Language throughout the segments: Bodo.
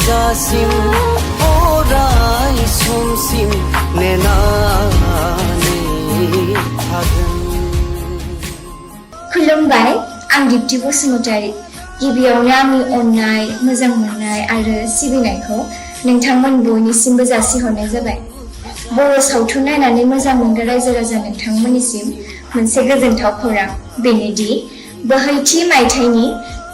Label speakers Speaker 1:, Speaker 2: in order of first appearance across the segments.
Speaker 1: फैजासिम अराय समसिम नेनानै थागोन।
Speaker 2: खुलुमबाय, आं दिप्ति बसुमतारी। गिबियावनो आंनि अननाय, मोजां मोननाय आरो सिबिनायखौ नोंथांमोन बयनिसिमबो जासिहरनाय जाबाय। बर' सावथुन नायनानै मोजां मोनग्रा रायजो राजा नोंथांमोननिसिम मोनसे गोजोनथाव खौरां बेनोदि बोहैथि मायथाइनि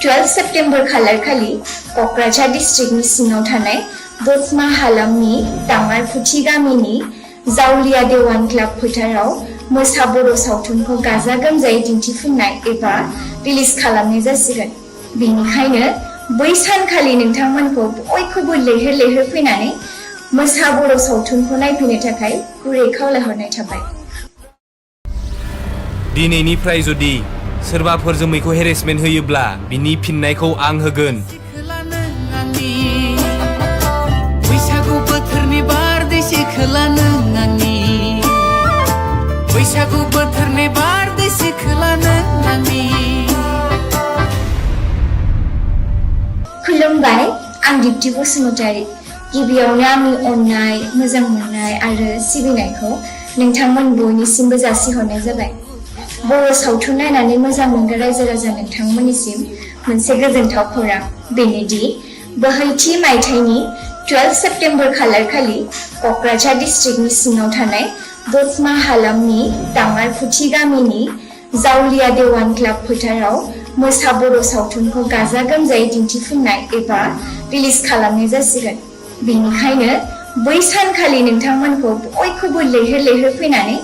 Speaker 2: 12 सेप्तेम्बर खालारखालि क'क्राझार डिस्ट्रिक्टनि सिङाव थानाय दतमा हालामनि दाङारफुथि गामिनि जावलिया देवान क्लाब फोथाराव मोसा बर' सावथुनखौ गाजा गोमजायै दिन्थिफुंनाय एबा रिलिज खालामनाय जासिगोन। बेनिखायनो बै सानखालि नोंथांमोनखौ बयखौबो लैहोर लैहोर फैनानै मोसा बर' सावथुनखौ नायफैनो थाखाय गुरै खावलायहरनाय थाबाय।
Speaker 3: दिनैनिफ्राय जुदि सोरबाफोर जोमैखौ हेरेसमेन्ट होयोब्ला बिनि फिननायखौ आं होगोन।
Speaker 1: बैसागु बोथोरनि बारदै सिखोला नों आंनि बैसागु बोथोरनि बारदै सिखोला नों आंनि।
Speaker 2: खुलुमबाय, आं दिप्ति बसुमतारी। गिबियावनो आंनि अननाय, मोजां मोननाय आरो सिबिनायखौ नोंथांमोन बयनिसिमबो जासिहरनाय जाबाय। बर' सावथुन नायनानै मोजां मोनग्रा रायजो राजा नोंथांमोननिसिम मोनसे गोजोनथाव खौरां बेनोदि बोहैथि मायथाइनि 12 सेप्तेम्बर खालारखालि क'क्राझार डिस्ट्रिक्टनि सिङाव थानाय दतमा हालामनि दाङारफुथि गामिनि जावलिया देवान क्लाब फोथाराव मोसा बर' सावथुनखौ गाजा गोमजायै दिन्थिफुंनाय एबा रिलिज खालामनाय जासिगोन। बेनिखायनो बै सानखालि नोंथांमोनखौ बयखौबो लैहोर लैहोर फैनानै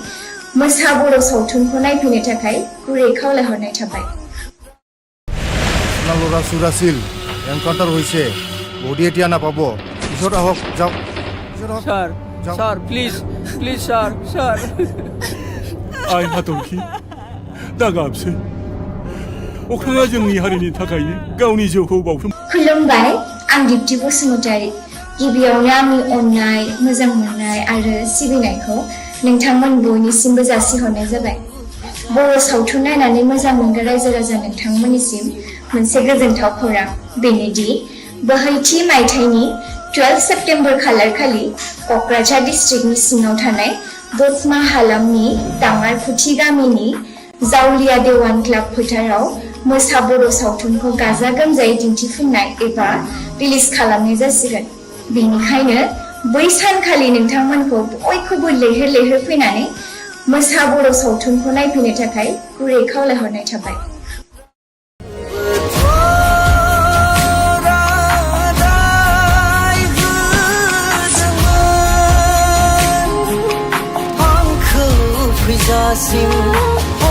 Speaker 2: मोसा बर' सावथुनखौ नायफैनो थाखाय गुरै खावलायहरनाय थाबाय।
Speaker 4: লৰা চুৰাছিল এনকাউণ্টাৰ হৈছে বডি এতিয়া নাপাব পিছত আহক যাওক
Speaker 5: sir sir please please sir sir
Speaker 6: आइ हाथरखि दा गाबसै अख्राङा जोंनि हारिनि थाखायनो गावनि जिउखौ बावसोम।
Speaker 2: खुलुमबाय, आं दिप्ति बसुमतारी। गिबियावनो आंनि अननाय, मोजां मोननाय आरो सिबिनायखौ नोंथांमोन बयनिसिमबो जासिहरनाय जाबाय। बर' सावथुन नायनानै मोजां मोनग्रा रायजो राजा नोंथांमोननिसिम मोनसे गोजोनथाव खौरां बेनोदि बोहैथि मायथाइनि 12 सेप्तेम्बर खालारखालि क'क्राझार डिस्ट्रिक्टनि सिङाव थानाय दतमा हालामनि दाङारफुथि गामिनि जावलिया देवान क्लाब फोथाराव मोसा बर' सावथुनखौ गाजा गोमजायै दिन्थिफुंनाय एबा रिलिज खालामनाय जासिगोन। बेनिखायनो बै सानखालि नोंथांमोनखौ बयखौबो लैहोर लैहोर फैनानै मोसा बर' सावथुनखौ नायफैनो थाखाय गुरै खावलायहरनाय थाबाय।
Speaker 1: फैजासिम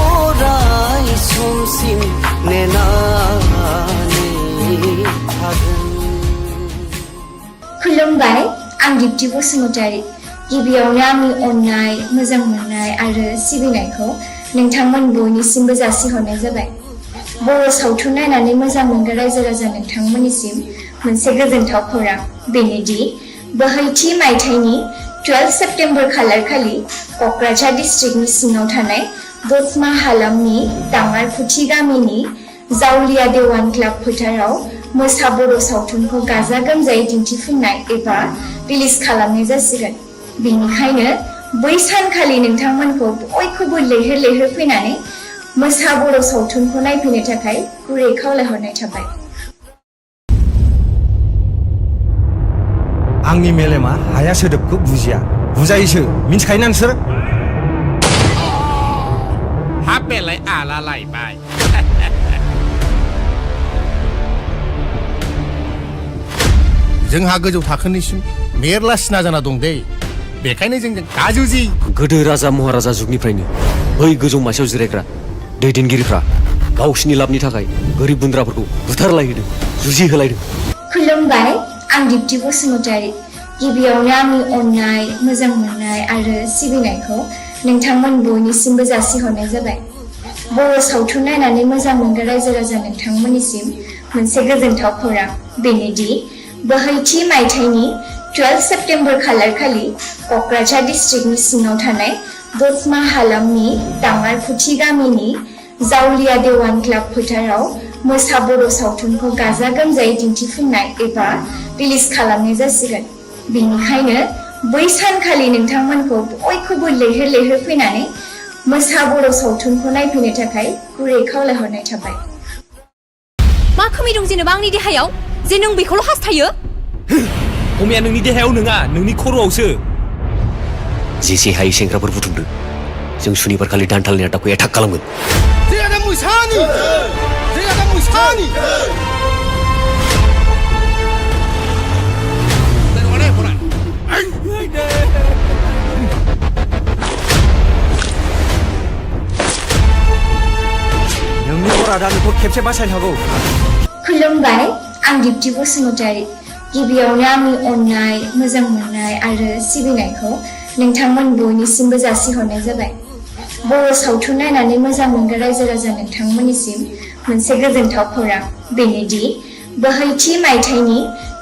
Speaker 1: अराय समसिम नेनानै थागोन।
Speaker 2: खुलुमबाय, आं दिप्ति बसुमतारी। गिबियावनो आंनि अननाय, मोजां मोननाय आरो सिबिनायखौ नोंथांमोन बयनिसिमबो जासिहरनाय जाबाय। बर' सावथुन नायनानै मोजां मोनग्रा रायजो राजा नोंथांमोननिसिम मोनसे गोजोनथाव खौरां बेनोदि बोहैथि मायथाइनि 12 सेप्तेम्बर खालारखालि क'क्राझार डिस्ट्रिक्टनि सिङाव थानाय दतमा हालामनि दाङारफुथि गामिनि जावलिया देवान क्लाब फोथाराव मोसा बर' सावथुनखौ गाजा गोमजायै दिन्थिफुंनाय एबा रिलिज खालामनाय जासिगोन। बेनिखायनो बै सानखालि नोंथांमोनखौ बयखौबो लैहोर लैहोर फैनानै मोसा बर' सावथुनखौ नायफैनो थाखाय गुरै खावलायहरनाय थाबाय।
Speaker 7: आंनि मेलेमा हाया सोदोबखौ बुजिया बुजायोसो मिन्थिखायोना नोंसोर?
Speaker 3: हाबेलाय आला लायबाय।
Speaker 4: जोंहा गोजौ थाखोनिसिम मेरला सिना जाना दं दे बेखायनो जोंजों गाजुजि।
Speaker 5: गोदो राजा महाराजा जुगनिफ्रायनो बै गोजौ मासियाव जिरायग्रा दैदेनगिरिफ्रा गावसिनि लाबनि थाखाय गोरिब गुन्द्राफोरखौ बुथारलायहोदों, जुजिहोलायदों।
Speaker 2: खुलुमबाय, आं दिप्ति बसुमतारी। गिबियावनो आंनि अननाय, मोजां मोननाय आरो सिबिनायखौ नोंथांमोन बयनिसिमबो जासिहरनाय जाबाय। बर' सावथुन नायनानै मोजां मोनग्रा रायजो राजा नोंथांमोननिसिम मोनसे गोजोनथाव खौरां बेनोदि बोहैथि मायथाइनि 12 सेप्तेम्बर खालारखालि क'क्राझार डिस्ट्रिक्टनि सिङाव थानाय दतमा हालामनि दाङारफुथि गामिनि जावलिया देवान क्लाब फोथाराव मोसा बर' सावथुनखौ गाजा गोमजायै दिन्थिफुंनाय एबा रिलिज खालामनाय जासिगोन। बेनिखायनो बै सानखालि नोंथांमोनखौ बयखौबो लैहोर लैहोर फैनानै मोसा बर' सावथुनखौ नायफैनो थाखाय गुरै खावलायहरनाय थाबाय।
Speaker 8: मा खोमै दं जेनेबा आंनि देहायाव जे नों बेखौल' हास्थायो?
Speaker 3: खमाया नोंनि देहायाव नङा, नोंनि खर'आवसो।
Speaker 5: जेसे हायै सेंग्राफोर बुथुमदो, जों सुनिबार खालि दान्थालनि आदाखौ एटाक खालामगोन।
Speaker 7: नोंनि अरादा नोंखौ खेबसे बासायनो हागौ।
Speaker 2: खुलुमबाय, आं दिप्ति बसुमतारी। गिबियावनो आंनि अननाय, मोजां मोननाय आरो सिबिनायखौ नोंथांमोन बयनिसिमबो जासिहरनाय जाबाय। बर' सावथुन नायनानै मोजां मोनग्रा रायजो राजा नोंथांमोननिसिम मोनसे गोजोनथाव खौरां बेनोदि बोहैथि मायथाइनि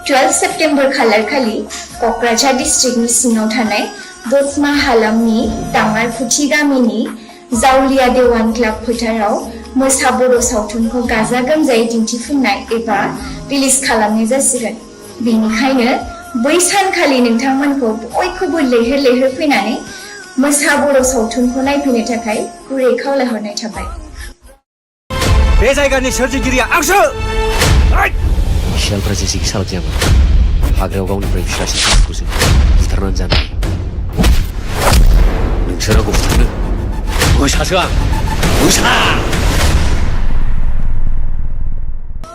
Speaker 2: 12 सेप्तेम्बर खालारखालि क'क्राझार डिस्ट्रिक्टनि सिङाव थानाय दतमा हालामनि दाङारफुथि गामिनि जावलिया देवान क्लाब फोथाराव मोसा बर' सावथुनखौ गाजा गोमजायै दिन्थिफुंनाय एबा रिलिज खालामनाय जासिगोन। बेनिखायनो बै सानखालि नोंथांमोनखौ बयखौबो लैहोर लैहोर फैनानै मोसा बर' सावथुनखौ नायफैनो थाखाय गुरै खावलायहरनाय थाबाय।
Speaker 7: बे जायगानि सोरजिगिरिया आंसो।
Speaker 5: सियालफ्रा जेसेखि सालाक जायामोन, हाग्रायाव गावनिफ्राय फिसासिन सासेखौसो बुथारनानै जानो हायो। नोंसोर आंखौ बुथारनो? मोसासो आं, मोसा!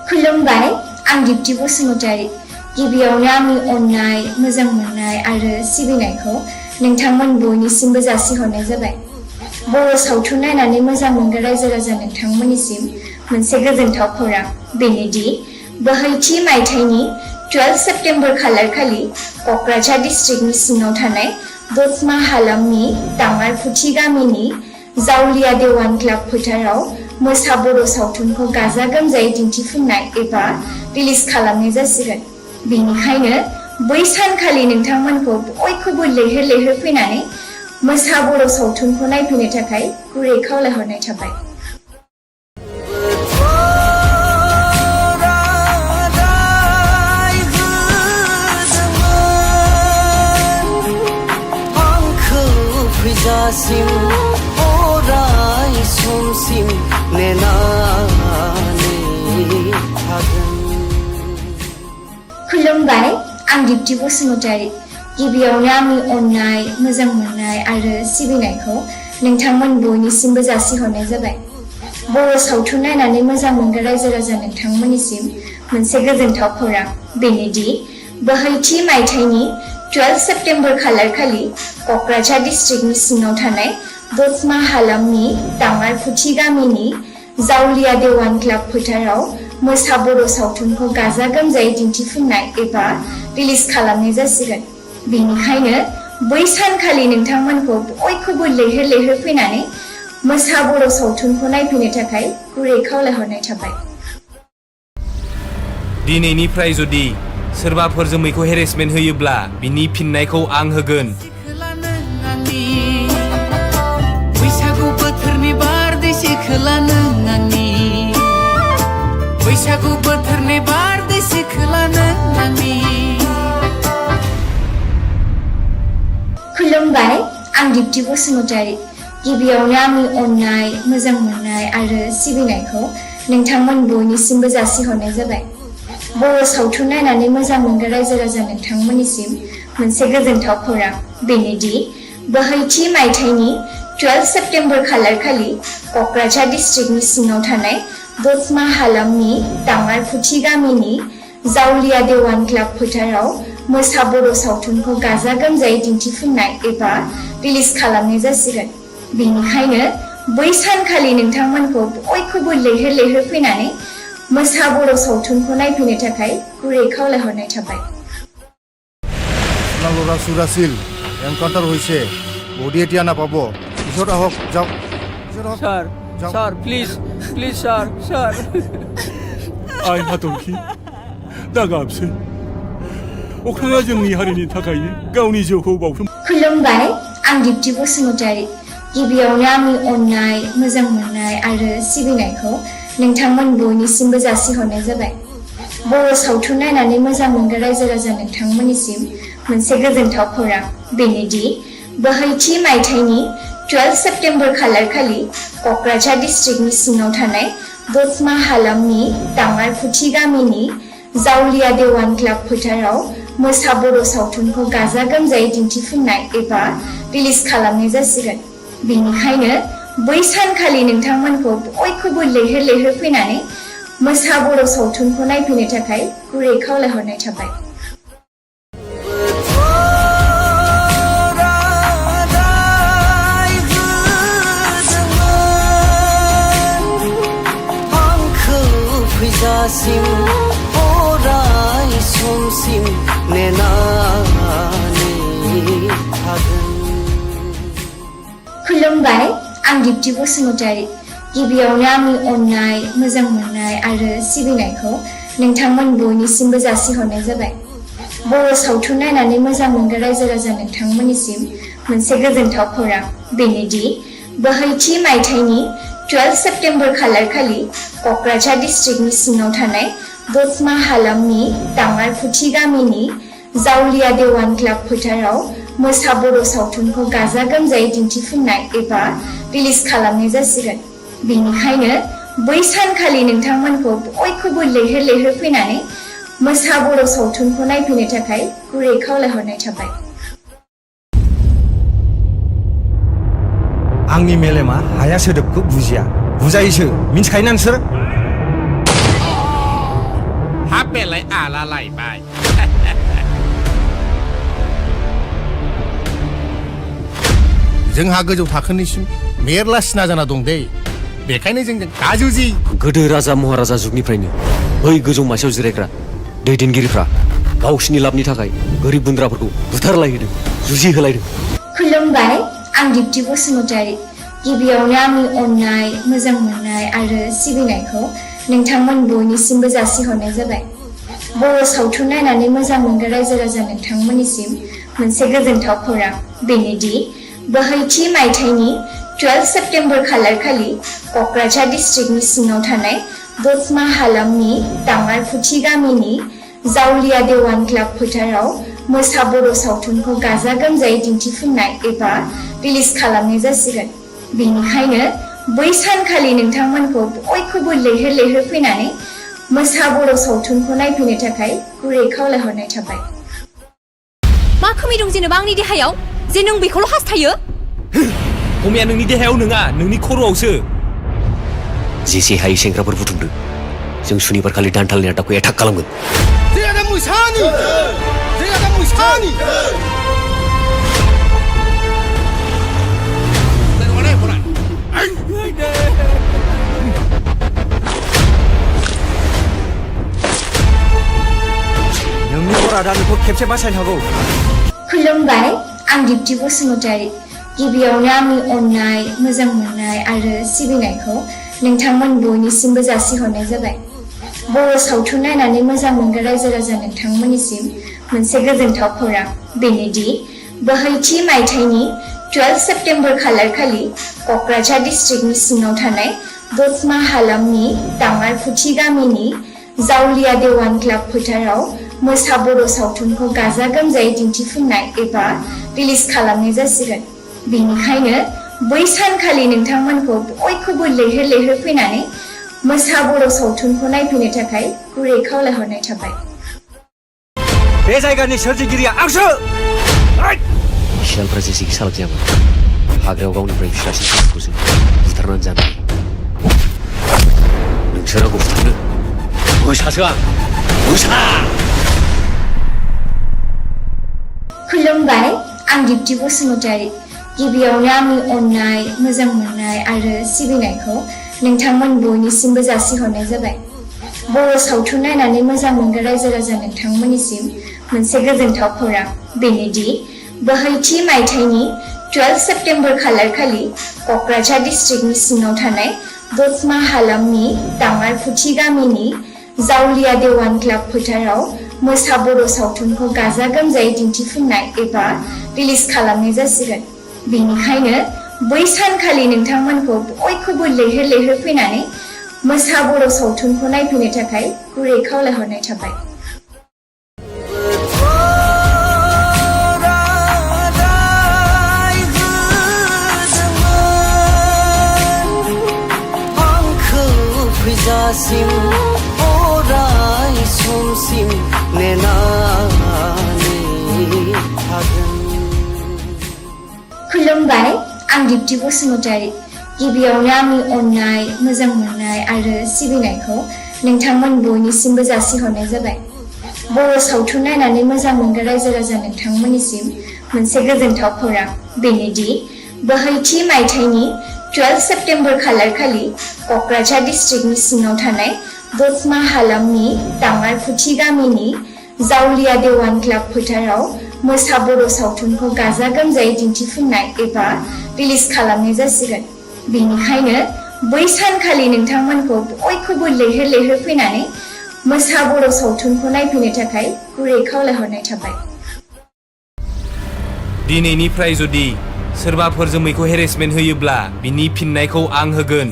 Speaker 2: खुलुमबाय, आं दिप्ति बसुमतारी। गिबियावनो आंनि अननाय, मोजां मोननाय आरो सिबिनायखौ नोंथांमोन बयनिसिमबो जासिहरनाय जाबाय। बर' सावथुन नायनानै मोजां मोनग्रा रायजो राजा नोंथांमोननिसिम मोनसे गोजोनथाव खौरां बेनोदि बोहैथि मायथाइनि 12 सेप्तेम्बर खालारखालि क'क्राझार डिस्ट्रिक्टनि सिङाव थानाय दतमा हालामनि दाङारफुथि गामिनि जावलिया देवान क्लाब फोथाराव मोसा बर' सावथुनखौ गाजा गोमजायै दिन्थिफुंनाय एबा रिलिज खालामनाय जासिगोन। बेनिखायनो बै सानखालि नोंथांमोनखौ बयखौबो लैहोर लैहोर फैनानै मोसा बर' सावथुनखौ नायफैनो थाखाय गुरै खावलायहरनाय थाबाय। खुलुमबाय, आं दिप्ति बसुमतारी। गिबियावनो आंनि अननाय, मोजां मोननाय आरो सिबिनायखौ नोंथांमोन बयनिसिमबो जासिहरनाय जाबाय। बर' सावथुन नायनानै मोजां मोनग्रा रायजो राजा नोंथांमोननिसिम मोनसे गोजोनथाव खौरां बेनोदि बोहैथि मायथाइनि 12 सेप्तेम्बर खालारखालि क'क्राझार डिस्ट्रिक्टनि सिङाव थानाय दतमा हालामनि दाङारफुथि गामिनि जावलिया देवान क्लाब फोथाराव मोसा बर' सावथुनखौ गाजा गोमजायै दिन्थिफुंनाय एबा रिलिज खालामनाय जासिगोन। बेनिखायनो बै सानखालि नोंथांमोनखौ बयखौबो लैहोर लैहोर फैनानै मोसा बर' सावथुनखौ नायफैनो थाखाय गुरै खावलायहरनाय थाबाय।
Speaker 3: दिनैनिफ्राय जुदि सोरबाफोर जोमैखौ हेरेसमेन्ट होयोब्ला बिनि फिननायखौ आं होगोन।
Speaker 1: बैसागु बोथोरनि बारदै सिखोला नों आंनि, बैसागु बोथोरनि बारदै सिखोला नों आंनि।
Speaker 2: खुलुमबाय, आं दिप्ति बसुमतारी। गिबियावनो आंनि अननाय, मोजां मोननाय आरो सिबिनायखौ नोंथांमोन बयनिसिमबो जासिहरनाय जाबाय। बर' सावथुन नायनानै मोजां मोनग्रा रायजो राजा नोंथांमोननिसिम मोनसे गोजोनथाव खौरां बेनोदि बोहैथि मायथाइनि 12 सेप्तेम्बर खालारखालि क'क्राझार डिस्ट्रिक्टनि सिङाव थानाय दतमा हालामनि दाङारफुथि गामिनि जावलिया देवान क्लाब फोथाराव मोसा बर' सावथुनखौ गाजा गोमजायै दिन्थिफुंनाय एबा रिलिज खालामनाय जासिगोन। बेनिखायनो बै सानखालि नोंथांमोनखौ बयखौबो लैहोर लैहोर फैनानै मोसा बर' सावथुनखौ नायफैनो थाखाय गुरै खावलायहरनाय थाबाय।
Speaker 4: আপোনালোক চুৰাছিল এনকাউণ্টাৰ হৈছে বডি এতিয়া নাপাব পিছত আহক যাওক
Speaker 9: sir sir please please sir sir
Speaker 6: आइ हाथरखि दा गाबसै अख्राङा जोंनि हारिनि थाखायनो गावनि जिउखौ बावसोम।
Speaker 2: खुलुमबाय, आं दिप्ति बसुमतारी। गिबियावनो आंनि अननाय, मोजां मोननाय आरो सिबिनायखौ नोंथांमोन बयनिसिमबो जासिहरनाय जाबाय बर' सावथुन नायनानै मोजां मोनग्रा रायजो राजा नोंथांमोननिसिम मोनसे गोजोनथाव खौरां बेनोदि बोहैथि मायथाइनि 12 सेप्टेम्बर खालारखालि क'क्राझार डिस्ट्रिक्टनि सिङाव थानाय दतमा हालामनि दाङारफुथि गामिनि जावलिया देवान क्लाब फोथाराव मोसा बर' सावथुनखौ गाजा गोमजायै दिन्थिफुंनाय एबा रिलिज खालामनाय जासिगोन बेनिखायनो बै सानखालि नोंथांमोनखौ बयखौबो लैहोर लैहोर फैनानै मोसा बर' सावथुनखौ नायफैनो थाखाय गुरै खावलायहरनाय थाबाय खुलुमबाय आं दिप्ति बसुमतारी गिबियावनो आंनि अननाय मोजां मोननाय आरो सिबिनायखौ नोंथांमोन बयनिसिमबो जासिहरनाय जाबाय बर' सावथुन नायनानै मोजां मोनग्रा रायजो राजा नोंथांमोननिसिम मोनसे गोजोनथाव खौरां बेनोदि बोहैथि मायथाइनि 12 सेप्टेम्बर खालारखालि क'क्राझार डिस्ट्रिक्टनि सिङाव थानाय दतमा हालामनि दाङारफुथि गामिनि जावलिया देवान क्लाब फोथाराव मोसा बर' सावथुनखौ गाजा गोमजायै दिन्थिफुंनाय एबा रिलिज खालामनाय जासिगोन बेनिखायनो बै सानखालि नोंथांमोनखौ बयखौबो लैहोर लैहोर फैनानै मोसा बर' सावथुनखौ नायफैनो थाखाय गुरै खावलायहरनाय थाबाय
Speaker 7: आंनि मेलेमा हाया सोदोबखौ बुजिया बुजायोसो मिन्थिखायोना नोंसोर
Speaker 3: हाबेलाय आला लायबाय
Speaker 4: जोंहा गोजौ थाखोनिसिम मेरला सिना जाना दं दे बेखायनो जोंजों दाजुजि
Speaker 5: गोदो राजा महाराजा जुगनिफ्रायनो बै गोजौ मासियाव जिरायग्रा दैदेनगिरिफ्रा गावसिनि लाबनि थाखाय गोरिब गुन्द्राफोरखौ बुथारलायहोदों जुजिहोलायदों
Speaker 2: खुलुमबाय आं दिप्ति बसुमतारी गिबियावनो आंनि अननाय मोजां मोननाय आरो सिबिनायखौ नोंथांमोन बयनिसिमबो जासिहरनाय जाबाय बर' सावथुन नायनानै मोजां मोनग्रा रायजो राजा नोंथांमोननिसिम मोनसे गोजोनथाव खौरां बेनोदि बोहैथि मायथाइनि 12 सेप्टेम्बर खालारखालि क'क्राझार डिस्ट्रिक्टनि सिङाव थानाय दतमा हालामनि दाङारफुथि गामिनि जावलिया देवान क्लाब फोथाराव मोसा बर' सावथुनखौ गाजा गोमजायै दिन्थिफुंनाय एबा रिलिज खालामनाय जासिगोन बेनिखायनो बै सानखालि नोंथांमोनखौ बयखौबो लैहोर लैहोर फैनानै मोसा बर' सावथुनखौ नायफैनो थाखाय गुरै खावलायहरनाय थाबाय
Speaker 8: मा खोमै दं जेनेबा आंनि देहायाव जे नों बेखौल' हास्थायो
Speaker 3: खमिया नोंनि देहायाव नङा नोंनि खर'आवसो
Speaker 5: जेसे हायै सेंग्राफोर बुथुमदों जों सुनिबार खालि दान्थालनि आदाखौ एटाक खालामगोन
Speaker 7: नोंनि बरादा नोंखौ खेबसे बासायनो हागौ
Speaker 2: खुलुमबाय आं दिप्ति बसुमतारी गिबियावनो आंनि अननाय मोजां मोननाय आरो सिबिनायखौ नोंथांमोन बयनिसिमबो जासिहरनाय जाबाय बर' सावथुन नायनानै मोजां मोनग्रा रायजो राजा नोंथांमोननिसिम मोनसे गोजोनथाव खौरां बेनोदि बोहैथि मायथाइनि 12 सेप्टेम्बर खालारखालि क'क्राझार डिस्ट्रिक्टनि सिङाव थानाय दतमा हालामनि दाङारफुथि गामिनि जावलिया देवान क्लाब फोथाराव मोसा बर' सावथुनखौ गाजा गोमजायै दिन्थिफुंनाय एबा रिलिज खालामनाय जासिगोन बेनिखायनो बै सानखालि नोंथांमोनखौ बयखौबो लैहोर लैहोर फैनानै मोसा बर' सावथुनखौ नायफैनो थाखाय गुरै खावलायहरनाय थाबाय
Speaker 7: बे जायगानि सोरजिगिरिया आंसो
Speaker 5: सियालफ्रा जेसेखि सालाक जायामोन हाग्रायाव गावनिफ्राय फिसासिन सालाकखौ जों बुथारनानै जानो नोंसोर आंखौ बुथारनो मोसासो आं मोसा
Speaker 2: खुलुमबाय आं दिप्ति बसुमतारी गिबियावनो आंनि अननाय मोजां मोननाय आरो सिबिनायखौ नोंथांमोन बयनिसिमबो जासिहरनाय जाबाय बर' सावथुन नायनानै मोजां मोनग्रा रायजो राजा नोंथांमोननिसिम मोनसे गोजोनथाव खौरां बेनोदि बोहैथि मायथाइनि 12 सेप्टेम्बर खालारखालि क'क्राझार डिस्ट्रिक्टनि सिङाव थानाय दतमा हालामनि दाङारफुथि गामिनि जावलिया देवान क्लाब फोथाराव मोसा बर' सावथुनखौ गाजा गोमजायै दिन्थिफुंनाय एबा रिलिज खालामनाय जासिगोन बेनिखायनो बै सानखालि नोंथांमोनखौ बयखौबो लैहोर लैहोर फैनानै मोसा बर' सावथुनखौ नायफैनो थाखाय गुरै खावलायहरनाय थाबाय।
Speaker 10: फैजासिम अराय समसिम नेनानै थागोन।
Speaker 2: खुलुमबाय, आं दिप्ति बसुमतारी। गिबियावनो आंनि अननाय, मोजां मोननाय आरो सिबिनायखौ नोंथांमोन बयनिसिमबो जासिहरनाय जाबाय। बर' सावथुन नायनानै मोजां मोनग्रा रायजो राजा नोंथांमोननिसिम मोनसे गोजोनथाव खौरां बेनोदि बोहैथि मायथाइनि 12 सेप्टेम्बर खालारखालि क'क्राझार डिस्ट्रिक्टनि सिङाव थानाय दतमा हालामनि दाङारफुथि गामिनि जावलिया देवान क्लाब फोथाराव मोसा बर' सावथुनखौ गाजा गोमजायै दिन्थिफुंनाय एबा रिलिज खालामनाय जासिगोन। बेनिखायनो बै सानखालि नोंथांमोनखौ बयखौबो लैहोर लैहोर फैनानै मोसा बर' सावथुनखौ नायफैनो थाखाय गुरै खावलायहरनाय थाबाय।
Speaker 3: दिनैनिफ्राय जुदि सोरबाफोर जोमैखौ हेरेसमेन्ट होयोब्ला बिनि फिननायखौ आं होगोन।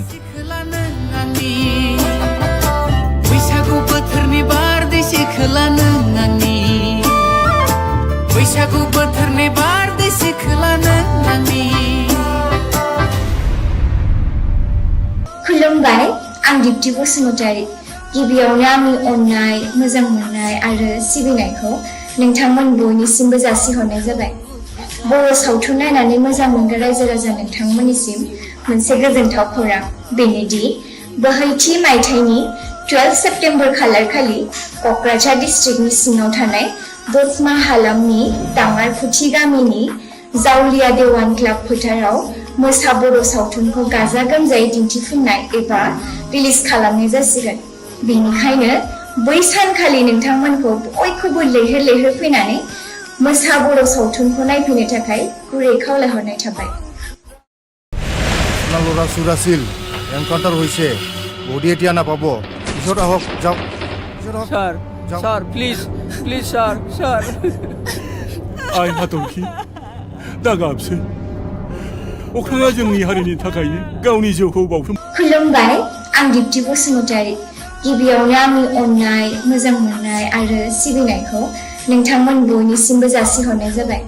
Speaker 1: बैसागु बोथोरनि बारदैसि खोला नों आंनि बैसागु बोथोरनि बारदैसि खोला नों आंनि।
Speaker 2: खुलुमबाय, आं दिप्ति बसुमतारी। गिबियावनो आंनि अननाय, मोजां मोननाय आरो सिबिनायखौ नोंथांमोन बयनिसिमबो जासिहरनाय जाबाय। बर' सावथुन नायनानै मोजां मोनग्रा रायजो राजा नोंथांमोननिसिम मोनसे गोजोनथाव खौरां बेनोदि बोहैथि मायथाइनि 12 सेप्टेम्बर खालारखालि क'क्राझार डिस्ट्रिक्टनि सिङाव थानाय दतमा हालामनि दाङारफुथि गामिनि जावलिया देवान क्लाब फोथाराव मोसा बर' सावथुनखौ गाजा गोमजायै दिन्थिफुंनाय एबा रिलिज खालामनाय जासिगोन। बेनिखायनो बै सानखालि नोंथांमोनखौ बयखौबो लैहोर लैहोर फैनानै मोसा बर' सावथुनखौ नायफैनो थाखाय गुरै खावलायहरनाय थाबाय।
Speaker 4: আপোনালোক চুৰাছিল এনকাউণ্টাৰ হৈছে বডি এতিয়া নাপাব পিছত আহক যাওক
Speaker 9: sir sir please please sir sir
Speaker 6: आइ हाथरखि दा गाबसै अख्राङा जोंनि हारिनि थाखायनो गावनि जिउखौ बावसोम।
Speaker 2: खुलुमबाय, आं दिप्ति बसुमतारी। गिबियावनो आंनि अननाय, मोजां मोननाय आरो सिबिनायखौ नोंथांमोन बयनिसिमबो जासिहरनाय जाबाय।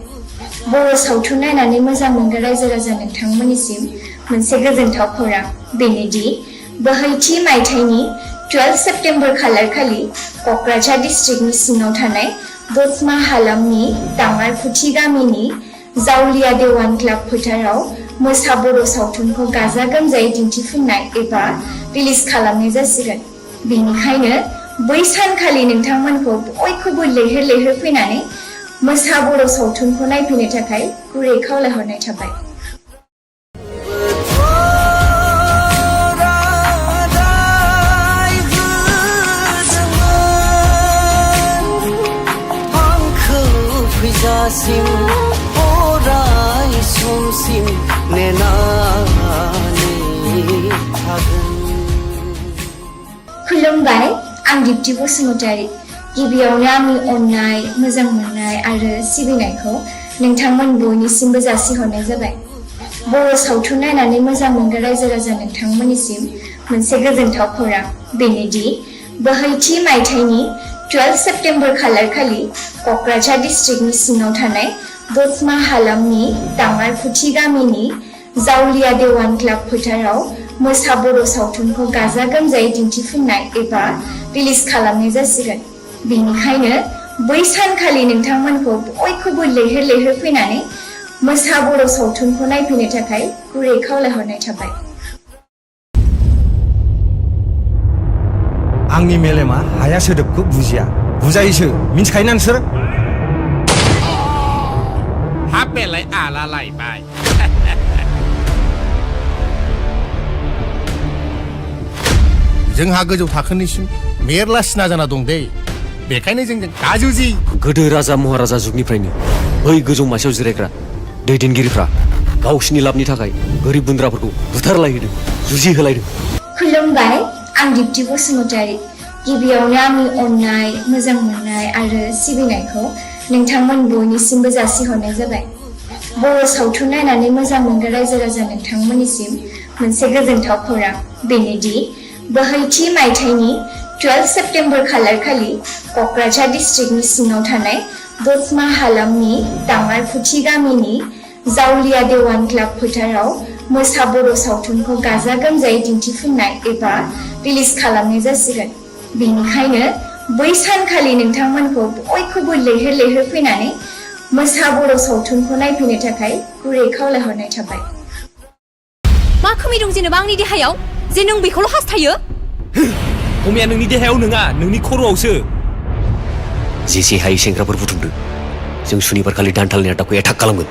Speaker 2: बर' सावथुन नायनानै मोजां मोनग्रा रायजो राजा नोंथांमोननिसिम मोनसे गोजोनथाव खौरां बेनोदि बोहैथि मायथाइनि 12 सेप्टेम्बर खालारखालि क'क्राझार डिस्ट्रिक्टनि सिङाव थानाय दतमा हालामनि दाङारफुथि गामिनि जावलिया देवान क्लाब फोथाराव मोसा बर' सावथुनखौ गाजा गोमजायै दिन्थिफुंनाय एबा रिलिज खालामनाय जासिगोन। बेनिखायनो बै सानखालि नोंथांमोनखौ बयखौबो लैहोर लैहोर फैनानै मोसा बर' सावथुनखौ नायफैनो थाखाय गुरै खावलायहरनाय थाबाय।
Speaker 10: फैजासिम अराय समसिम नेनानै थागोन।
Speaker 2: खुलुमबाय, आं दिप्ति बसुमतारी। गिबियावनो आंनि अननाय, मोजां मोननाय आरो सिबिनायखौ नोंथांमोन बयनिसिमबो जासिहरनाय जाबाय। बर' सावथुन नायनानै मोजां मोनग्रा रायजो राजा नोंथांमोननिसिम मोनसे गोजोनथाव खौरां बेनोदि बोहैथि मायथाइनि 12 सेप्टेम्बर खालारखालि क'क्राझार डिस्ट्रिक्टनि सिङाव थानाय दतमा हालामनि दाङारफुथि गामिनि जावलिया देवान क्लाब फोथाराव मोसा बर' सावथुनखौ गाजा गोमजायै दिन्थिफुंनाय एबा रिलिज खालामनाय जासिगोन। बेनिखायनो बै सानखालि नोंथांमोनखौ बयखौबो लैहोर लैहोर फैनानै मोसा बर' सावथुनखौ नायफैनो थाखाय गुरै खावलायहरनाय थाबाय।
Speaker 7: आंनि मेलेमा हाया सोदोबखौ बुजिया बुजायोसो मिन्थिखायोना नोंसोर?
Speaker 3: हाबेलाय आला लायबाय।
Speaker 4: जोंहा गोजौ थाखोनिसिम मेरला सिना जाना दं दे बेखायनो जोंजों गाजुजि।
Speaker 5: गोदो राजा महाराजा जुगनिफ्रायनो बै गोजौ मासियाव जिरायग्रा दैदेनगिरिफ्रा गावसिनि लाबनि थाखाय गोरिब गुन्द्राफोरखौ बुथारलायहोदों, जुजिहोलायदों।
Speaker 2: खुलुमबाय, आं दिप्ति बसुमतारी। गिबियावनो आंनि अननाय, मोजां मोननाय आरो सिबिनायखौ नोंथांमोन बयनिसिमबो जासिहरनाय जाबाय। बर' सावथुन नायनानै मोजां मोनग्रा रायजो राजा नोंथांमोननिसिम मोनसे गोजोनथाव खौरां बेनोदि बोहैथि मायथाइनि 12 सेप्टेम्बर खालारखालि क'क्राझार डिस्ट्रिक्टनि सिङाव थानाय दतमा हालामनि दाङारफुथि गामिनि जावलिया देवान क्लाब फोथाराव मोसा बर' सावथुनखौ गाजा गोमजायै दिन्थिफुंनाय एबा रिलिज खालामनाय जासिगोन। बेनिखायनो बै सानखालि नोंथांमोनखौ बयखौबो लैहोर लैहोर फैनानै मोसा बर' सावथुनखौ नायफैनो थाखाय गुरै खावलायहरनाय थाबाय।
Speaker 8: मा खोमै दं जेनेबा आंनि देहायाव जे नों बेखौल' हास्थायो?
Speaker 3: खमिया नोंनि देहायाव नङा, नोंनि खर'आवसो।
Speaker 5: जेसे हायै सेंग्राफोर बुथुमदो, जों सुनिबार खालि दान्थालनि आड्डाखौ एटाक खालामगोन।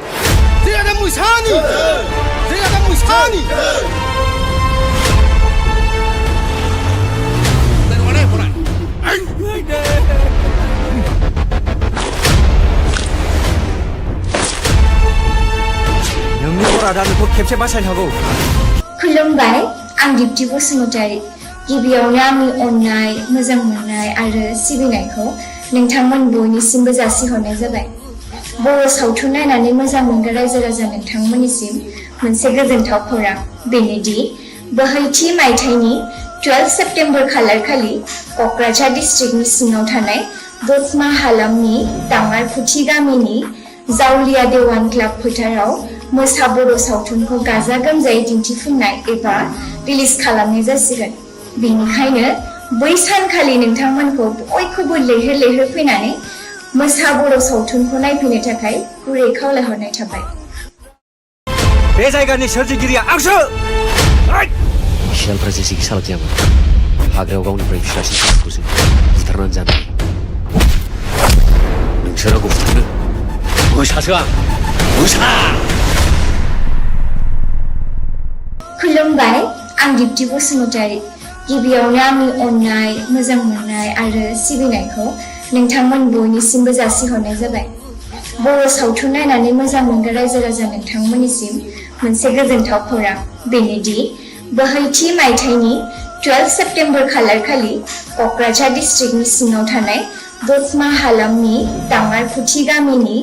Speaker 7: नोंनि बरादा नोंखौ खेबसे बासायनो हागौ।
Speaker 2: खुलुमबाय, आं दिप्ति बसुमतारी। गिबियावनो आंनि अननाय, मोजां मोननाय आरो सिबिनायखौ नोंथांमोन बयनिसिमबो जासिहरनाय जाबाय। बर' सावथुन नायनानै मोजां मोनग्रा रायजो राजा नोंथांमोननिसिम मोनसे गोजोनथाव खौरां बेनोदि बोहैथि मायथाइनि 12 सेप्टेम्बर खालारखालि क'क्राझार डिस्ट्रिक्टनि सिङाव थानाय दतमा हालामनि दाङारफुथि गामिनि जावलिया देवान क्लाब फोथाराव मोसा बर' सावथुनखौ गाजा गोमजायै दिन्थिफुंनाय एबा रिलिज खालामनाय जासिगोन। बेनिखायनो बै सानखालि नोंथांमोनखौ बयखौबो लैहोर लैहोर फैनानै मोसा बर' सावथुनखौ नायफैनो थाखाय गुरै खावलायहरनाय थाबाय।
Speaker 7: बे जायगानि सोरजिगिरिया आंसो।
Speaker 5: सियालफ्रा जेसेखि सालाक जायामोन, हाग्रायाव गावनिफ्राय फिसासिन जुनारखौसो बुथारनानै जानाय। नोंसोर आंखौ बुथारनो? मोसासो आं, मोसा!
Speaker 2: खुलुमबाय, आं दिप्ति बसुमतारी। गिबियावनो आंनि अननाय, मोजां मोननाय आरो सिबिनायखौ नोंथांमोन बयनिसिमबो जासिहरनाय जाबाय। बर' सावथुन नायनानै मोजां मोनग्रा रायजो राजा नोंथांमोननिसिम मोनसे गोजोनथाव खौरां बेनोदि बोहैथि मायथाइनि 12 सेप्टेम्बर खालारखालि क'क्राझार डिस्ट्रिक्टनि सिङाव थानाय दतमा हालामनि दाङारफुथि गामिनि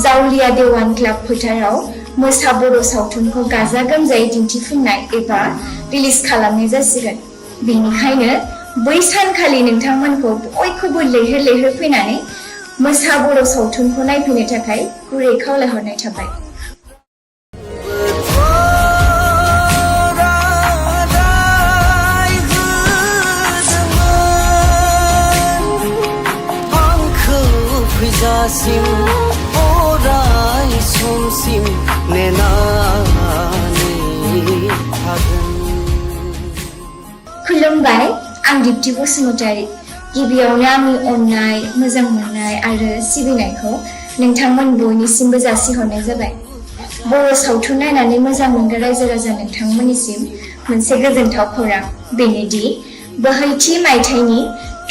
Speaker 2: जावलिया देवान क्लाब फोथाराव मोसा बर' सावथुनखौ गाजा गोमजायै दिन्थिफुंनाय एबा रिलिज खालामनाय जासिगोन। बेनिखायनो बै सानखालि नोंथांमोनखौ बयखौबो लैहोर लैहोर फैनानै मोसा बर' सावथुनखौ नायफैनो थाखाय गुरै खावलायहरनाय थाबाय।
Speaker 10: फैजासिम अराय समसिम नेनानै थागोन।
Speaker 2: खुलुमबाय, आं दिप्ति बसुमतारी। गिबियावनो आंनि अननाय, मोजां मोननाय आरो सिबिनायखौ नोंथांमोन बयनिसिमबो जासिहरनाय जाबाय। बर' सावथुन नायनानै मोजां मोनग्रा रायजो राजा नोंथांमोननिसिम मोनसे गोजोनथाव खौरां बेनोदि बोहैथि मायथाइनि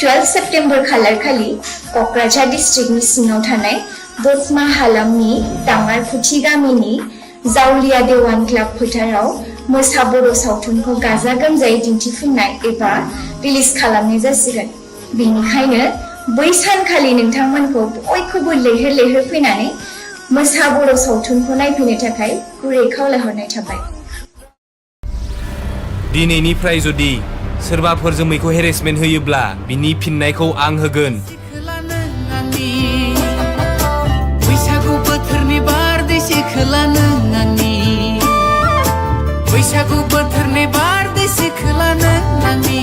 Speaker 2: 12 सेप्टेम्बर खालारखालि क'क्राझार डिस्ट्रिक्टनि सिङाव थानाय दतमा हालामनि दाङारफुथि गामिनि जावलिया देवान क्लाब फोथाराव मोसा बर' सावथुनखौ गाजा गोमजायै दिन्थिफुंनाय एबा रिलिज खालामनाय जासिगोन। बेनिखायनो बै सानखालि नोंथांमोनखौ बयखौबो लैहोर लैहोर फैनानै मोसा बर' सावथुनखौ नायफैनो थाखाय गुरै खावलायहरनाय थाबाय।
Speaker 3: दिनैनिफ्राय जुदि सोरबाफोर जोमैखौ हेरेसमेन्ट होयोब्ला बिनि फिननायखौ आं होगोन।
Speaker 1: बैसागु बोथोरनि बारदैसि खोला नों आंनि, बैसागु बोथोरनि बारदैसि खोला नों आंनि।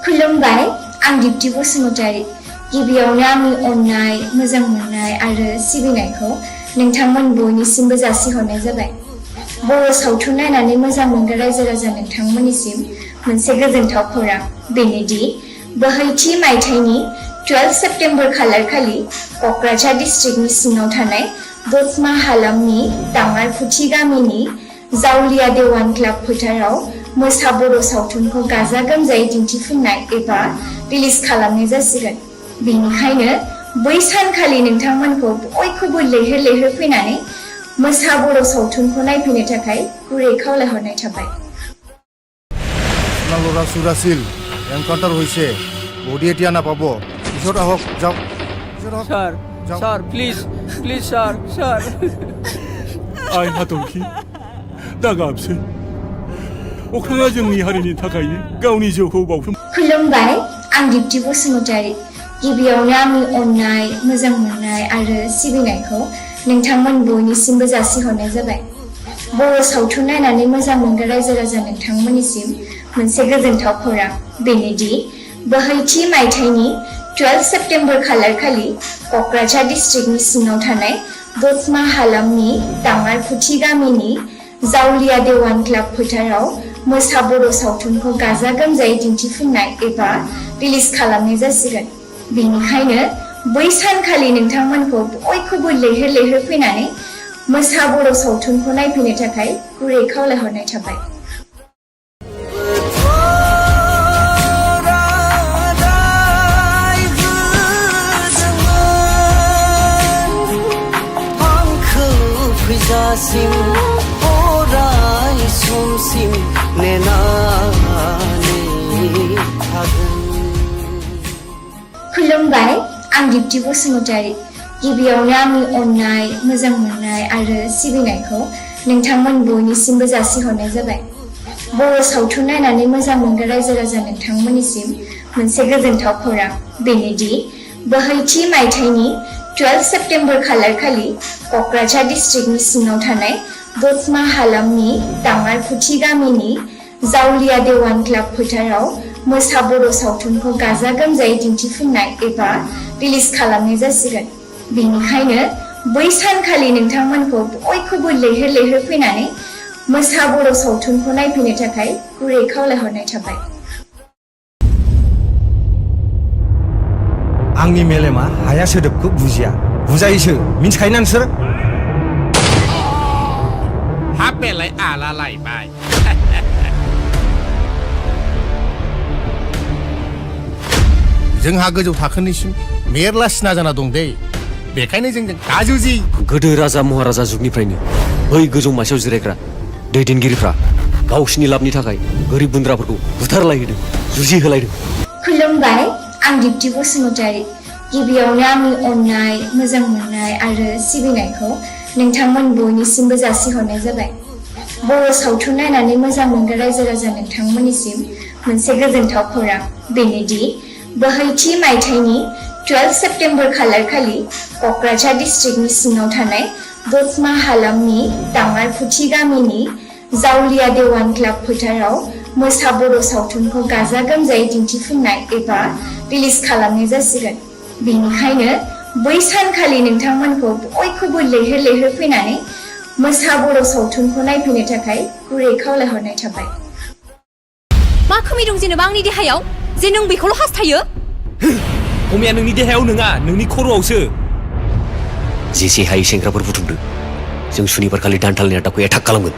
Speaker 2: खुलुमबाय, आं दिप्ति बसुमतारी। गिबियावनो आंनि अननाय, मोजां मोननाय आरो सिबिनायखौ नोंथांमोन बयनिसिमबो जासिहरनाय जाबाय। बर' सावथुन नायनानै मोजां मोनग्रा रायजो राजा नोंथांमोननिसिम मोनसे गोजोनथाव खौरां बेनोदि बोहैथि मायथाइनि 12 सेप्टेम्बर खालारखालि क'क्राझार डिस्ट्रिक्टनि सिङाव थानाय दतमा हालामनि दाङारफुथि गामिनि जावलिया देवान क्लाब फोथाराव मोसा बर' सावथुनखौ गाजा गोमजायै दिन्थिफुंनाय एबा रिलिज खालामनाय जासिगोन। बेनिखायनो बै सानखालि नोंथांमोनखौ बयखौबो लैहोर लैहोर फैनानै मोसा बर' सावथुनखौ नायफैनो थाखाय गुरै खावलायहरनाय थाबाय।
Speaker 4: আপোনালোক চুৰাছিল এনকাউণ্টাৰ হৈছে বডি এতিয়া নাপাব পিছত আহক যাওক
Speaker 9: sir sir please please sir sir
Speaker 6: आय हाथरखि दा गाबसै अख्राङा जोंनि हारिनि थाखायनो गावनि जिउखौ बाउसोम
Speaker 2: खुलुमबाय आं दिप्ति बसुमतारी गिबियावनो आंनि अननाय मोजां मोननाय आरो सिबिनायखौ नोंथांमोन बयनिसिमबो जासिहरनाय जाबाय बर' सावथुन नायनानै मोजां मोनग्रा रायजो राजा नोंथांमोननिसिम मोनसे गोजोनथाव खौरां बेनोदि बोहैथि मायथाइनि 12 सेप्टेम्बर खालारखालि क'क्राझार डिस्ट्रिक्टनि सिङाव थानाय दतमा हालामनि दाङारफुथि गामिनि जावलिया देवान क्लाब फोथाराव मोसा बर' सावथुनखौ गाजा गोमजायै दिन्थिफुंनाय एबा रिलिज खालामनाय जासिगोन बेनिखायनो बै सानखालि नोंथांमोनखौ बयखौबो लैहोर लैहोर फैनानै मोसा बर' सावथुनखौ नायफैनो थाखाय गुरै खावलायहरनाय थाबाय
Speaker 10: फैजासिम अराय समसिम नेनानै थागोन
Speaker 2: खुलुमबाय आं दिप्ति बसुमतारी गिबियावनो आंनि अननाय मोजां मोननाय आरो सिबिनायखौ नोंथांमोन बयनिसिमबो जासिहरनाय जाबाय बर' सावथुन नायनानै मोजां मोनग्रा रायजो राजा नोंथांमोननिसिम मोनसे गोजोनथाव खौरां बेनोदि बोहैथि मायथाइनि 12 सेप्टेम्बर खालारखालि क'क्राझार डिस्ट्रिक्टनि सिङाव थानाय दतमा हालामनि दाङारफुथि गामिनि जावलिया देवान क्लाब फोथाराव मोसा बर' सावथुनखौ गाजा गोमजायै दिन्थिफुंनाय एबा रिलिज खालामनाय जासिगोन बेनिखायनो बै सानखालि नोंथांमोनखौ बयखौबो लैहोर लैहोर फैनानै मोसा बर' सावथुनखौ नायफैनो थाखाय गुरै खावलायहरनाय थाबाय
Speaker 7: आंनि मेलेमा हाया सोदोबखौ बुजिया बुजायोसो मिन्थिखायोना नोंसोर
Speaker 3: हाबेलाय आला लायबाय
Speaker 4: जोंहा गोजौ थाखोनिसिम मेरला सिना जाना दं दे बेखायनो जोंजों गाजुजि
Speaker 5: गोदो राजा महाराजा जुगनिफ्रायनो बै गोजौ मासियाव जिरायग्रा दैदेनगिरिफ्रा गावसिनि लाबनि थाखाय गोरिब गुन्द्राफोरखौ बुथारलायहोदों जुजिहोलायदों
Speaker 2: खुलुमबाय आं दिप्ति बसुमतारी गिबियावनो आंनि अननाय मोजां मोननाय आरो सिबिनायखौ नोंथांमोन बयनिसिमबो जासिहरनाय जाबाय बर' सावथुन नायनानै मोजां मोनग्रा रायजो राजा नोंथांमोननिसिम मोनसे गोजोनथाव खौरां बेनोदि बोहैथि मायथाइनि 12 सेप्टेम्बर खालारखालि क'क्राझार डिस्ट्रिक्टनि सिङाव थानाय दतमा हालामनि दाङारफुथि गामिनि जावलिया देवान क्लाब फोथाराव मोसा बर' सावथुनखौ गाजा गोमजायै दिन्थिफुंनाय एबा रिलिज खालामनाय जासिगोन बेनिखायनो बै सानखालि नोंथांमोनखौ बयखौबो लैहोर लैहोर फैनानै मोसा बर' सावथुनखौ नायफैनो थाखाय गुरै खावलायहरनाय थाबाय
Speaker 8: मा खोमै दं जेनेबा आंनि देहायाव जे नों बेखौल' हास्थायो
Speaker 3: खमिया नोंनि देहायाव नङा नोंनि खर'आवसो
Speaker 5: जेसे हायै सेंग्राफोर बुथुमदों जों सुनिबार खालि दान्थालनि आड्डाखौ एटाक खालामगोन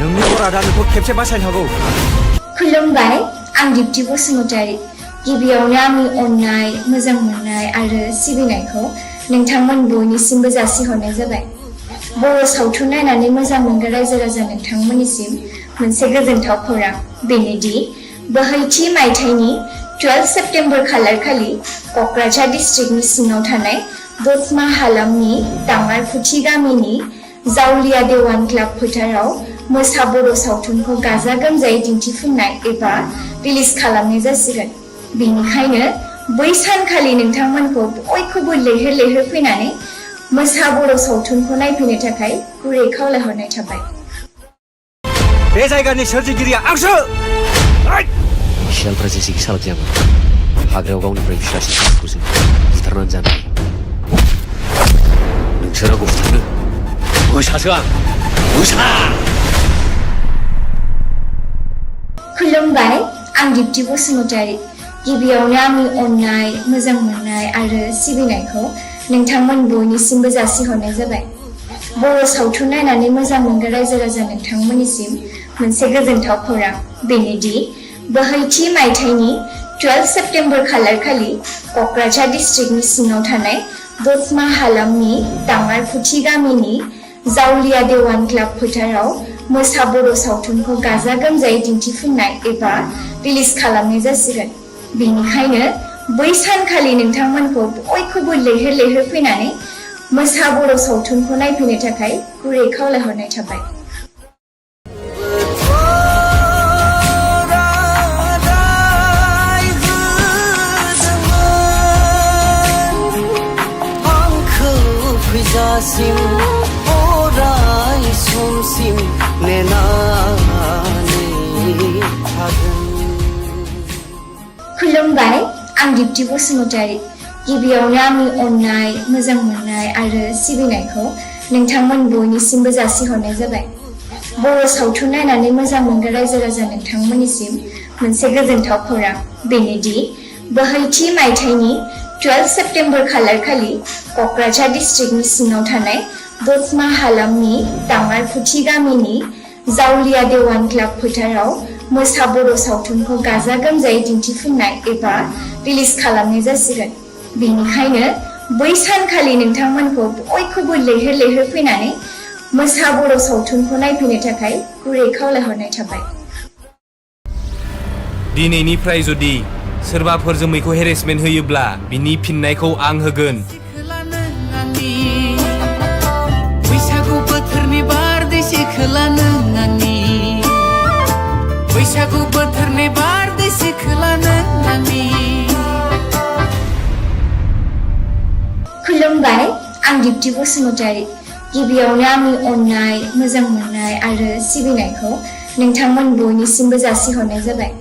Speaker 7: नोंनि बरादा नोंखौ खेबसे बासायनो हागौ
Speaker 2: खुलुमबाय आं दिप्ति बसुमतारी गिबियावनो आंनि अननाय मोजां मोननाय आरो सिबिनायखौ नोंथांमोन बयनिसिमबो जासिहरनाय जाबाय बर' सावथुन नायनानै मोजां मोनग्रा रायजो राजा नोंथांमोननिसिम मोनसे गोजोनथाव खौरां बेनोदि बोहैथि मायथाइनि 12 सेप्टेम्बर खालारखालि क'क्राझार डिस्ट्रिक्टनि सिङाव थानाय दतमा हालामनि दाङारफुथि गामिनि जावलिया देवान क्लाब फोथाराव मोसा बर' सावथुनखौ गाजा गोमजायै दिन्थिफुंनाय एबा रिलिज खालामनाय जासिगोन बेनिखायनो बै सानखालि नोंथांमोनखौ बयखौबो लैहोर लैहोर फैनानै मोसा बर' सावथुनखौ नायफैनो थाखाय गुरै खावलायहरनाय थाबाय
Speaker 7: बे जायगानि सोरजिगिरिया आंसो
Speaker 5: सियालफ्रा जेसेखि सालाक जायामोन हाग्रायाव गावनिफ्राय फिसासिन सासेखौसो बुथारनानै जानो नोंसोर आंखौ बुथारनो मोसासो आं मोसा
Speaker 2: खुलुमबाय आं दिप्ति बसुमतारी गिबियावनो आंनि अननाय मोजां मोननाय आरो सिबिनायखौ नोंथांमोन बयनिसिमबो जासिहरनाय जाबाय बर' सावथुन नायनानै मोजां मोनग्रा रायजो राजा नोंथांमोननिसिम मोनसे गोजोनथाव खौरां बेनोदि बोहैथि मायथाइनि 12 सेप्टेम्बर खालारखालि क'क्राझार डिस्ट्रिक्टनि सिङाव थानाय दतमा हालामनि दाङारफुथि गामिनि जावलिया देवान क्लाब फोथाराव मोसा बर' सावथुनखौ गाजा गोमजायै दिन्थिफुंनाय एबा रिलिज खालामनाय जासिगोन। बेनिखायनो बै सानखालि नोंथांमोनखौ बयखौबो लैहोर लैहोर फैनानै मोसा बर' सावथुनखौ नायफैनो थाखाय गुरै खावलायहरनाय थाबाय।
Speaker 10: फैजासिम अराय समसिम नेनानै थागोन।
Speaker 2: खुलुमबाय, आं दिप्ति बसुमतारी। गिबियावनो आंनि अननाय, मोजां मोननाय आरो सिबिनायखौ नोंथांमोन बयनिसिमबो जासिहरनाय जाबाय। बर' सावथुन नायनानै मोजां मोनग्रा रायजो राजा नोंथांमोननिसिम मोनसे गोजोनथाव खौरां बेनोदि बोहैथि मायथाइनि 12 सेप्तेम्बर खालारखालि क'क्राझार डिस्ट्रिक्टनि सिङाव थानाय दतमा हालामनि दाङारफुथि गामिनि जावलिया देवान क्लाब फोथाराव मोसा बर' सावथुनखौ गाजा गोमजायै दिन्थिफुंनाय एबा रिलिज खालामनाय जासिगोन। बेनिखायनो बै सानखालि नोंथांमोनखौ बयखौबो लैहोर लैहोर फैनानै मोसा बर' सावथुनखौ नायफैनो थाखाय गुरै खावलायहरनाय थाबाय।
Speaker 3: दिनैनिफ्राय जुदि सोरबाफोर जोमैखौ हेरेसमेन्ट होयोब्ला बिनि फिननायखौ आं होगोन।
Speaker 1: बैसागु बोथोरनि बारदै सिख्ला नों आंनि बैसागु बोथोरनि बारदै सिख्ला नों आंनि।
Speaker 2: खुलुमबाय, आं दिप्ति बसुमतारी। गिबियावनो आंनि अननाय, मोजां मोननाय आरो सिबिनायखौ नोंथांमोन बयनिसिमबो जासिहरनाय जाबाय।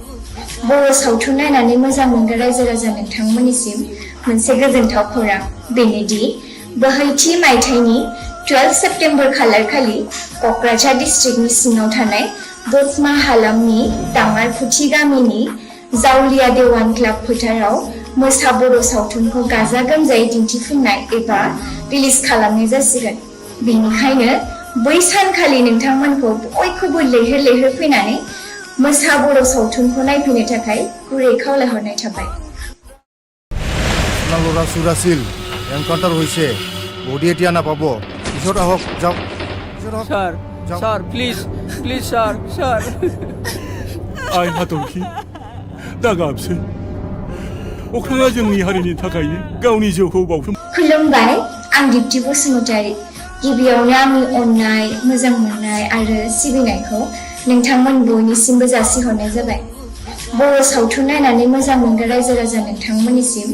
Speaker 2: बर' सावथुन नायनानै मोजां मोनग्रा रायजो राजा नोंथांमोननिसिम मोनसे गोजोनथाव खौरां बेनोदि बोहैथि मायथाइनि 12 सेप्तेम्बर खालारखालि क'क्राझार डिस्ट्रिक्टनि सिङाव थानाय दतमा हालामनि दाङारफुथि गामिनि जावलिया देवान क्लाब फोथाराव मोसा बर' सावथुनखौ गाजा गोमजायै दिन्थिफुंनाय एबा रिलिज खालामनाय जासिगोन। बेनिखायनो बै सानखालि नोंथांमोनखौ बयखौबो लैहोर लैहोर फैनानै मोसा बर' सावथुनखौ नायफैनो थाखाय गुरै खावलायहरनाय थाबाय।
Speaker 4: আপোনালোক চুৰাছিল এনকাউণ্টাৰ হৈছে বডি এতিয়া নাপাব পিছত আহক যাওক
Speaker 9: sir sir please please sir sir
Speaker 6: आइ हाथरखि दा गाबसै अख्राङा जोंनि हारिनि थाखायनो गावनि जिउखौ बावसोम।
Speaker 2: खुलुमबाय, आं दिप्ति बसुमतारी। गिबियावनो आंनि अननाय, मोजां मोननाय आरो सिबिनायखौ नोंथांमोन बयनिसिमबो जासिहरनाय जाबाय। बर' सावथुन नायनानै मोजां मोनग्रा रायजो राजा नोंथांमोननिसिम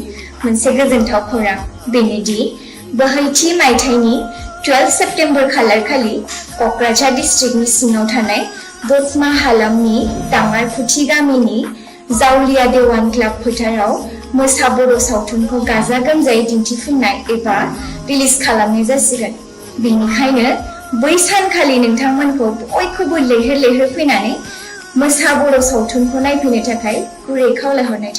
Speaker 2: मोनसे गोजोनथाव खौरां बेनोदि बोहैथि मायथाइनि 12 सेप्तेम्बर खालारखालि क'क्राझार डिस्ट्रिक्टनि सिङाव थानाय दतमा हालामनि दाङारफुथि गामिनि जावलिया देवान क्लाब फोथाराव मोसा बर' सावथुनखौ गाजा गोमजायै दिन्थिफुंनाय एबा रिलिज खालामनाय जासिगोन। बेनिखायनो बै सानखालि नोंथांमोनखौ बयखौबो लैहोर लैहोर फैनानै मोसा बर' सावथुनखौ नायफैनो थाखाय गुरै खावलायहरनाय